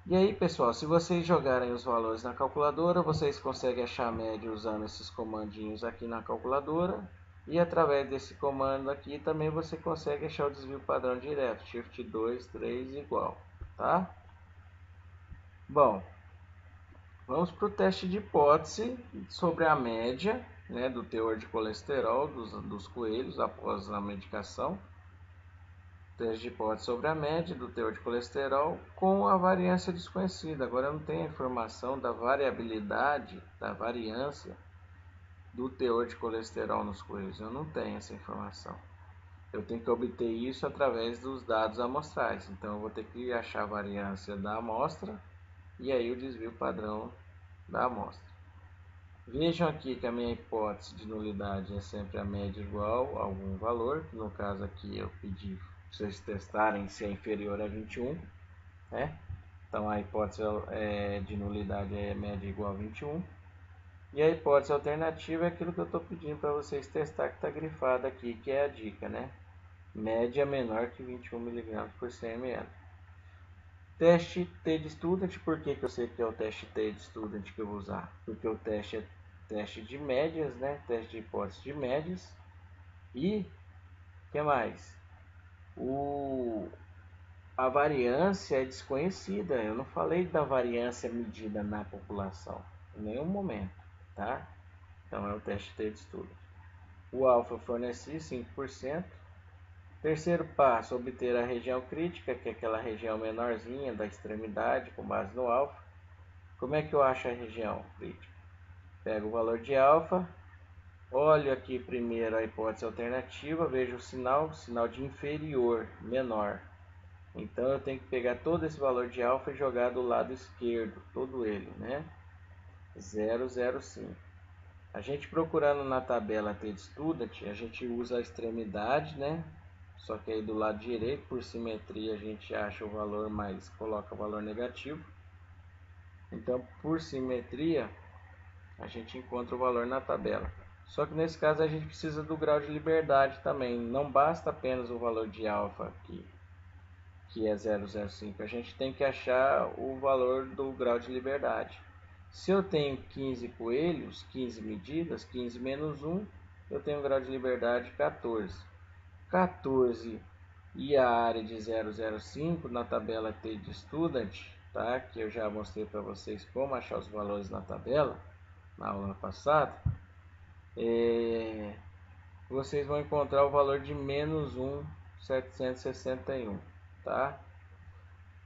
Speaker 1: E aí, pessoal, se vocês jogarem os valores na calculadora, vocês conseguem achar a média usando esses comandinhos aqui na calculadora. E através desse comando aqui também você consegue achar o desvio padrão direto, Shift 2, 3 igual, tá? Bom, vamos para o teste de hipótese sobre a média, né, do teor de colesterol dos coelhos após a medicação. Teste de hipótese sobre a média do teor de colesterol com a variância desconhecida. Agora eu não tenho a informação da variabilidade, da variância do teor de colesterol nos coelhos. Eu não tenho essa informação. eu tenho que obter isso através dos dados amostrais. Então eu vou ter que achar a variância da amostra e aí o desvio padrão da amostra. Vejam aqui que a minha hipótese de nulidade é sempre a média igual a algum valor, que no caso aqui eu pedi para vocês testarem se é inferior a 21, né? Então a hipótese de nulidade é média igual a 21. E a hipótese alternativa é aquilo que eu estou pedindo para vocês testar, que está grifado aqui, que é a dica, né? Média menor que 21 mg por 100 ml. Teste T-de-Student, por que eu sei que é o teste T-de-Student que eu vou usar? Porque o teste é teste de médias, né? Teste de hipótese de médias. E, o que mais? A variância é desconhecida. Eu não falei da variância medida na população em nenhum momento, tá? Então é o teste T-de-Student. O alfa eu forneci 5%. Terceiro passo, obter a região crítica, que é aquela região menorzinha da extremidade, com base no alfa. Como é que eu acho a região crítica? Pego o valor de alfa, olho aqui primeiro a hipótese alternativa, vejo o sinal de inferior, menor. Então eu tenho que pegar todo esse valor de alfa e jogar do lado esquerdo, todo ele, né? 0,05. A gente procurando na tabela T-de-Student, a gente usa a extremidade, né? Só que aí do lado direito, por simetria, a gente acha o valor, mas coloca o valor negativo. Então, por simetria, a gente encontra o valor na tabela. Só que nesse caso a gente precisa do grau de liberdade também. Não basta apenas o valor de alfa aqui, que é 0,05. A gente tem que achar o valor do grau de liberdade. Se eu tenho 15 coelhos, 15 medidas, 15 menos 1, eu tenho um grau de liberdade 14. 14 e a área de 0,05 na tabela T-de-Student, tá? Que eu já mostrei para vocês como achar os valores na tabela na aula passada. Vocês vão encontrar o valor de menos 1,761, tá?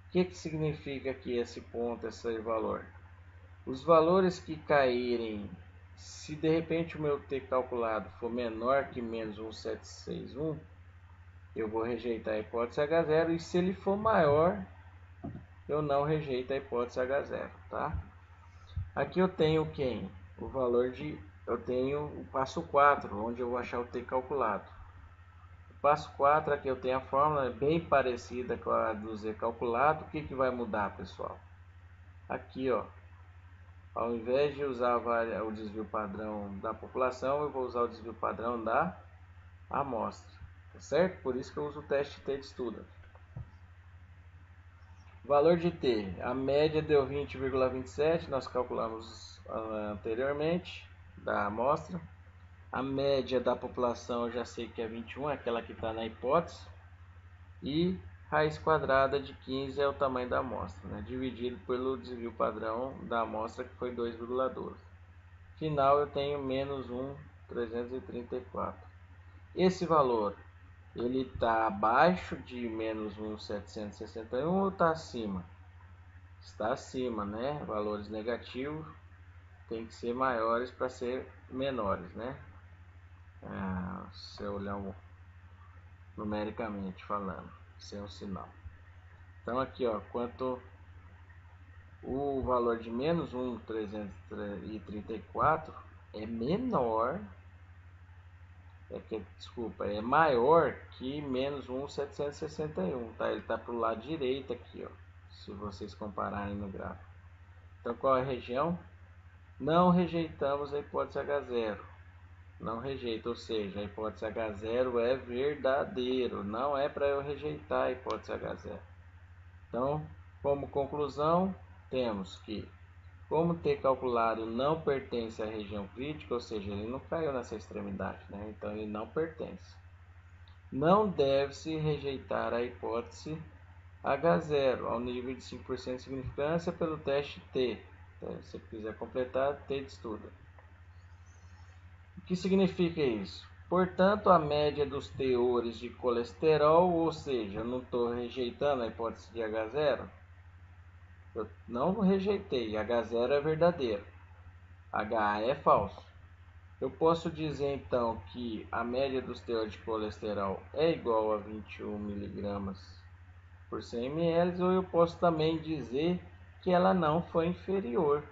Speaker 1: O que significa aqui esse ponto, esse valor? Os valores que caírem, se de repente o meu T calculado for menor que menos 1,761, eu vou rejeitar a hipótese H0, e se ele for maior, eu não rejeito a hipótese H0, tá? Aqui eu tenho quem? O valor de... Eu tenho o passo 4, onde eu vou achar o T calculado. O passo 4, aqui eu tenho a fórmula bem parecida com a do Z calculado. O que vai mudar, pessoal? Aqui, ó. Ao invés de usar o desvio padrão da população, eu vou usar o desvio padrão da amostra. Tá certo? Por isso que eu uso o teste T-de-Student. Valor de T, a média deu 20,27, nós calculamos anteriormente da amostra. A média da população eu já sei que é 21, aquela que está na hipótese. E raiz quadrada de 15 é o tamanho da amostra, né? Dividido pelo desvio padrão da amostra, que foi 2,12. Final eu tenho menos 1,334. Esse valor, ele está abaixo de menos 1,761 ou está acima? Está acima, né? Valores negativos tem que ser maiores para ser menores, né? Se eu olhar numericamente falando, sem o sinal. Então aqui, ó, quanto o valor de menos 1,334 é menor, é maior que menos 1,761, tá? Ele está para o lado direito aqui, ó, se vocês compararem no gráfico. Então qual é a região? Não rejeitamos a hipótese H0. Não rejeita, ou seja, a hipótese H0 é verdadeiro. Não é para eu rejeitar a hipótese H0. Então, como conclusão, temos que, como T calculado não pertence à região crítica, ou seja, ele não caiu nessa extremidade, né? Então ele não pertence. Não deve-se rejeitar a hipótese H0 ao nível de 5% de significância pelo teste T. Então, se você quiser completar, T-de-Student. O que significa isso? Portanto, a média dos teores de colesterol, ou seja, eu não estou rejeitando a hipótese de H0, eu não rejeitei, H0 é verdadeiro, HA é falso. Eu posso dizer então que a média dos teores de colesterol é igual a 21 miligramas por 100 ml, ou eu posso também dizer que ela não foi inferior,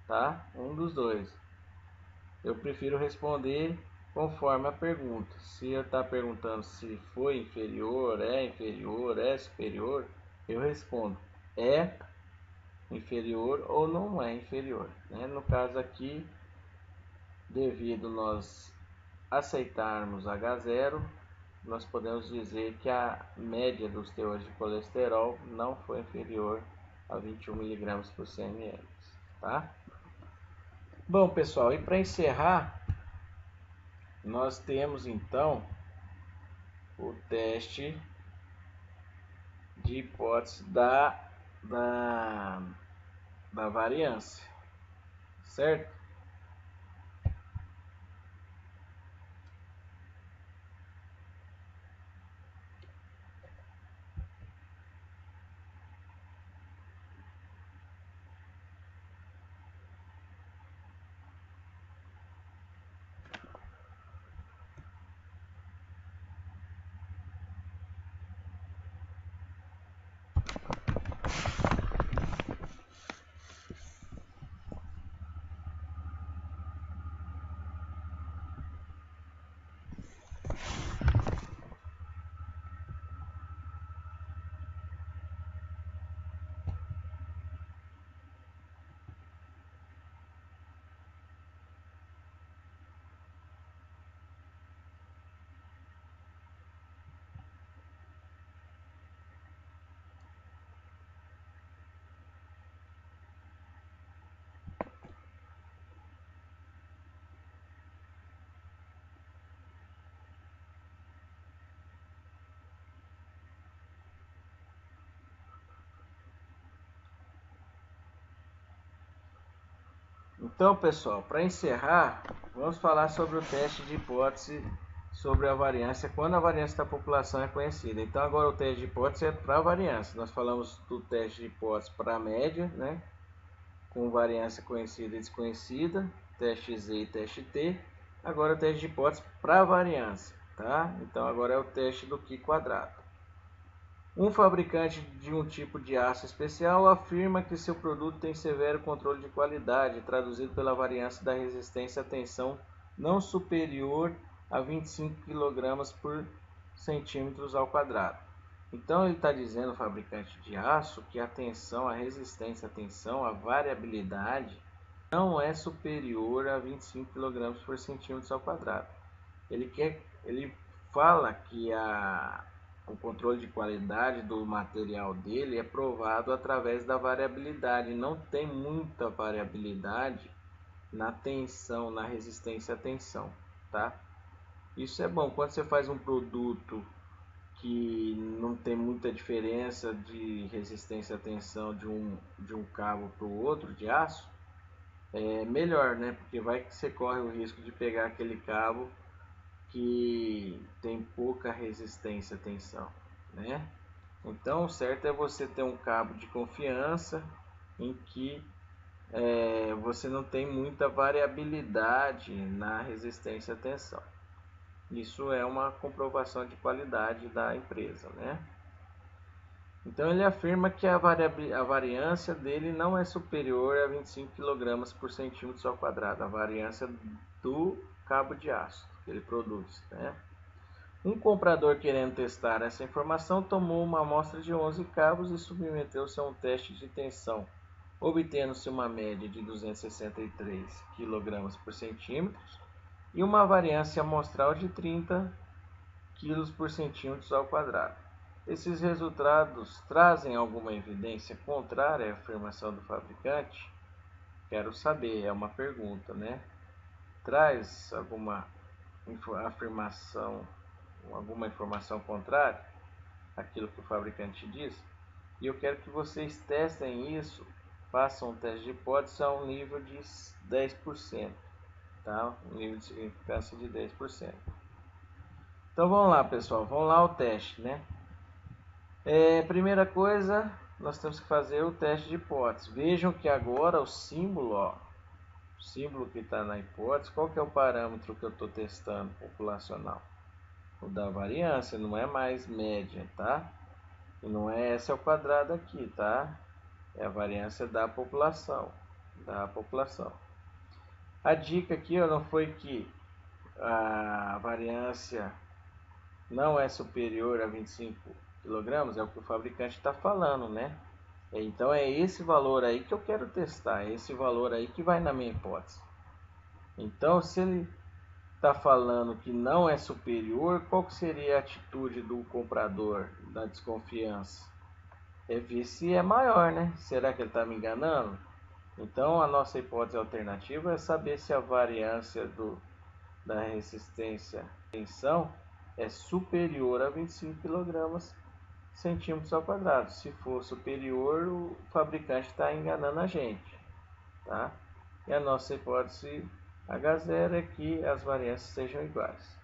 Speaker 1: tá? Um dos dois. Eu prefiro responder conforme a pergunta. Se eu estar perguntando se foi inferior, é superior, eu respondo é inferior ou não é inferior, né? No caso aqui, devido nós aceitarmos H0, nós podemos dizer que a média dos teores de colesterol não foi inferior a 21 mg por 100 ml, tá? Bom, pessoal, e para encerrar, nós temos então o teste de hipótese da variância, certo? Então, pessoal, para encerrar, vamos falar sobre o teste de hipótese sobre a variância, quando a variância da população é conhecida. Então, agora o teste de hipótese é para a variância. Nós falamos do teste de hipótese para a média, né? Com variância conhecida e desconhecida, teste Z e teste T. Agora o teste de hipótese para a variância, tá? Então, agora é o teste do Q quadrado. Um fabricante de um tipo de aço especial afirma que seu produto tem severo controle de qualidade, traduzido pela variância da resistência à tensão não superior a 25 kg por centímetros ao quadrado. Então ele está dizendo, o fabricante de aço, que a tensão, a resistência à tensão, a variabilidade não é superior a 25 kg por centímetro ao quadrado. Ele fala que o controle de qualidade do material dele é provado através da variabilidade. Não tem muita variabilidade na tensão, na resistência à tensão, tá? Isso é bom. Quando você faz um produto que não tem muita diferença de resistência à tensão de um cabo para o outro de aço, é melhor, né? Porque vai que você corre o risco de pegar aquele cabo que tem pouca resistência à tensão, né? Então, o certo é você ter um cabo de confiança em que você não tem muita variabilidade na resistência à tensão. Isso é uma comprovação de qualidade da empresa, né? Então, ele afirma que a variância dele não é superior a 25 kg por centímetro ao quadrado, a variância do cabo de aço que ele produz, né? Um comprador, querendo testar essa informação, tomou uma amostra de 11 cabos e submeteu-se a um teste de tensão, obtendo-se uma média de 263 kg por centímetro e uma variância amostral de 30 kg por centímetro ao quadrado. Esses resultados trazem alguma evidência contrária à afirmação do fabricante? Quero saber, é uma pergunta, né? Traz alguma informação contrária àquilo que o fabricante diz? E eu quero que vocês testem isso, façam um teste de hipótese a um nível de 10%, tá? Um nível de significância de 10%. Então vamos lá, pessoal, vamos lá ao teste, né? Primeira coisa, nós temos que fazer o teste de hipótese. Vejam que agora o símbolo, ó, símbolo que está na hipótese, qual que é o parâmetro que eu estou testando populacional? O da variância, não é mais média, tá? E não é S ao quadrado aqui, tá? É a variância da população, A dica aqui, ó, não foi que a variância não é superior a 25 kg, é o que o fabricante está falando, né? Então é esse valor aí que eu quero testar, é esse valor aí que vai na minha hipótese. Então, se ele está falando que não é superior, qual que seria a atitude do comprador, da desconfiança? É ver se é maior, né? Será que ele está me enganando? Então, a nossa hipótese alternativa é saber se a variância da resistência à tensão é superior a 25 kg centímetros ao quadrado. Se for superior, o fabricante está enganando a gente, tá? E a nossa hipótese H0 é que as variâncias sejam iguais.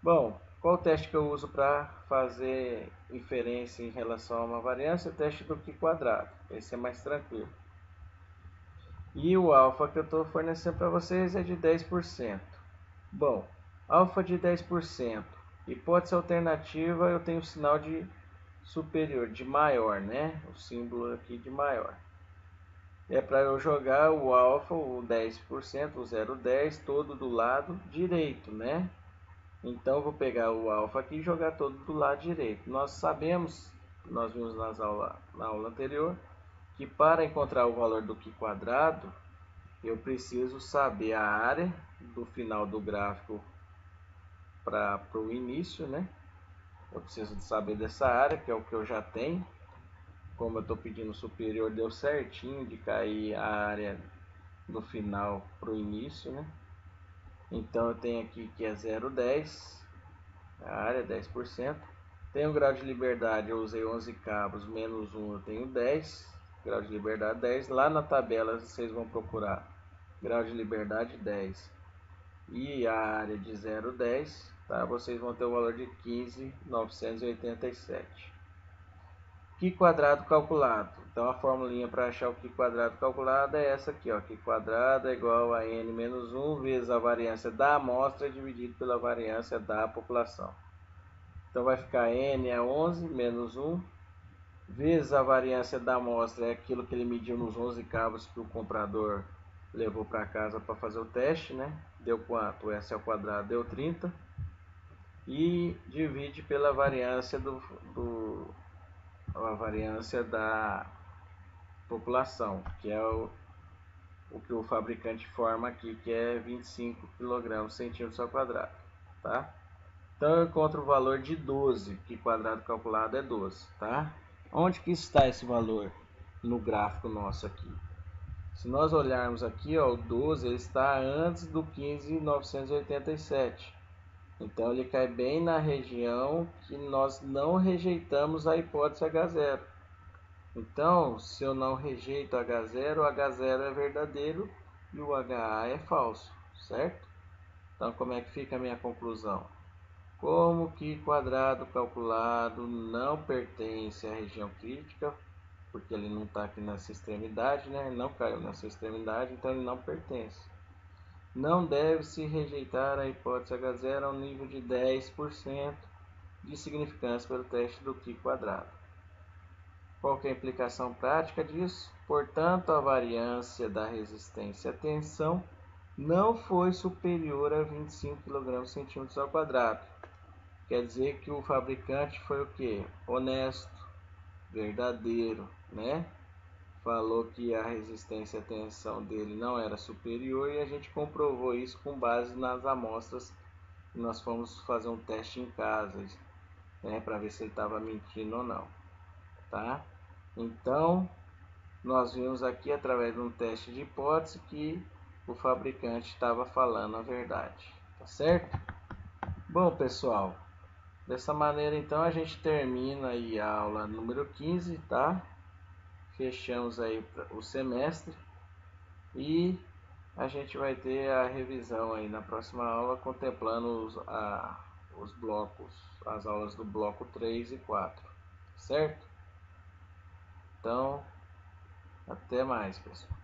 Speaker 1: Bom, qual o teste que eu uso para fazer inferência em relação a uma variância? O teste do Q quadrado. Esse é mais tranquilo. E o alfa que eu estou fornecendo para vocês é de 10%. Bom, alfa de 10%. Hipótese alternativa, eu tenho o sinal de superior, de maior, né? O símbolo aqui de maior. É para eu jogar o alfa, o 10%, o 0,10, todo do lado direito, né? Então, vou pegar o alfa aqui e jogar todo do lado direito. Nós sabemos, nós vimos na aula anterior, que para encontrar o valor do Q quadrado, eu preciso saber a área do final do gráfico para o início, né? Eu preciso saber dessa área, que é o que eu já tenho. Como eu estou pedindo superior, deu certinho de cair a área do final para o início, né? Então eu tenho aqui que é 0,10, a área 10%. Tenho grau de liberdade, eu usei 11 cabos, menos 1 eu tenho 10, grau de liberdade 10. Lá na tabela vocês vão procurar grau de liberdade 10 e a área de 0,10, tá? Vocês vão ter o valor de 15.987. Q quadrado calculado. Então a formulinha para achar o Q quadrado calculado é essa aqui, ó. Q quadrado é igual a n menos 1 vezes a variância da amostra dividido pela variância da população. Então vai ficar n é 11 menos 1 vezes a variância da amostra, é aquilo que ele mediu nos 11 cabos que o comprador levou para casa para fazer o teste, né? Deu quanto? S ao quadrado deu 30. E divide pela variância a variância da população, que é o que o fabricante forma aqui, que é 25 kg centímetros ao quadrado, tá? Então eu encontro o valor de 12, que quadrado calculado é 12, tá? Onde que está esse valor no gráfico nosso aqui? Se nós olharmos aqui, ó, o 12 ele está antes do 15.987. Então ele cai bem na região que nós não rejeitamos a hipótese H0. Então, se eu não rejeito H0, o H0 é verdadeiro e o HA é falso, certo? Então, como é que fica a minha conclusão? Como que quadrado calculado não pertence à região crítica, porque ele não está aqui nessa extremidade, né? Ele não caiu nessa extremidade, então ele não pertence. Não deve-se rejeitar a hipótese H0 ao nível de 10% de significância pelo teste do Q quadrado. Qual que é a implicação prática disso? Portanto, a variância da resistência à tensão não foi superior a 25 kg/cm ao quadrado. Quer dizer que o fabricante foi o que? Honesto, verdadeiro, né? Falou que a resistência à tensão dele não era superior e a gente comprovou isso com base nas amostras que nós fomos fazer um teste em casa, né, para ver se ele estava mentindo ou não, tá? Então, nós vimos aqui através de um teste de hipótese que o fabricante estava falando a verdade, tá certo? Bom, pessoal, dessa maneira então a gente termina aí a aula número 15, tá? Fechamos aí o semestre e a gente vai ter a revisão aí na próxima aula contemplando os blocos, as aulas do bloco 3 e 4, certo? Então, até mais, pessoal.